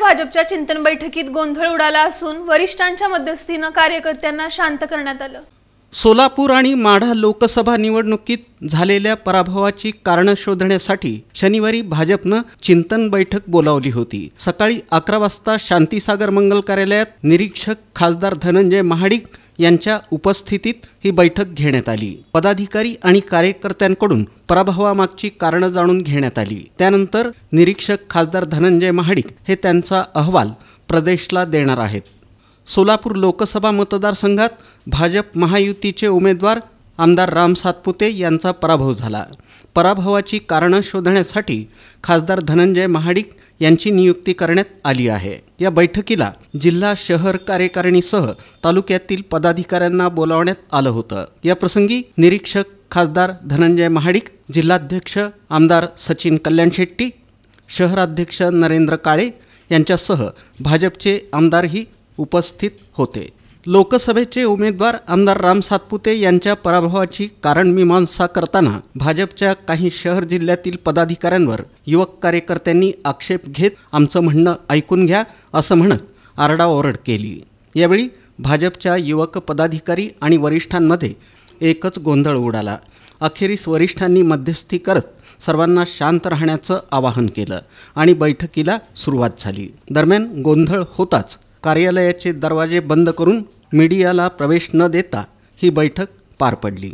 भाजपच्या चिंतन बैठकीत गोंधळ उडाला असून वरिष्ठांच्या मध्यस्थीने कार्यकर्त्यांना शांत करण्यात आलं। सोलापूर आणि माढा लोकसभा निवडणुकीत झालेल्या पराभवाची कारणं शोधण्यासाठी शनिवारी भाजपनं चिंतन बैठक बोलावली होती। सकाळी 11 वाजता शांतीसागर मंगल कार्यालयात निरीक्षक खासदार धनंजय महाडिक यांच्या उपस्थितीत ही बैठक घेण्यात आली। पदाधिकारी आणि कार्यकर्त्यांकडून पराभवामागची कारणं जाणून घेण्यात आली। त्यानंतर निरीक्षक खासदार धनंजय महाडिक हे त्यांचा अहवाल प्रदेशला देणार आहेत। सोलापूर लोकसभा मतदारसंघात भाजप महायुतीचे उमेदवार आमदार राम सातपुते यांचा पराभव झाला। पराभवाची कारणं शोधण्यासाठी खासदार धनंजय महाडिक यांची नियुक्ती करण्यात आली आहे। या बैठकीला जिल्हा शहर कार्यकारिणीसह तालुक्यातील पदाधिकाऱ्यांना बोलावण्यात आलं होतं। या प्रसंगी निरीक्षक खासदार धनंजय महाडिक, जिल्हाध्यक्ष आमदार सचिन कल्याणशेट्टी, शहराध्यक्ष नरेंद्र काळे यांच्यासह भाजपचे आमदारही उपस्थित होते। लोकसभेचे उमेदवार आमदार राम सातपुते यांच्या पराभवाची कारणमीमांसा करताना भाजपच्या काही शहर जिल्ह्यातील पदाधिकाऱ्यांवर युवक कार्यकर्त्यांनी आक्षेप घेत आमचं म्हणणं ऐकून घ्या असं म्हणत आरडाओरड केली। यावेळी भाजपच्या युवक पदाधिकारी आणि वरिष्ठांमध्ये एकच गोंधळ उडाला। अखेरीस वरिष्ठांनी मध्यस्थी करत सर्वांना शांत राहण्याचं आवाहन केलं आणि बैठकीला सुरुवात झाली। दरम्यान गोंधळ होताच कार्यालयाचे दरवाजे बंद करून मीडियाला प्रवेश न देता ही बैठक पार पडली।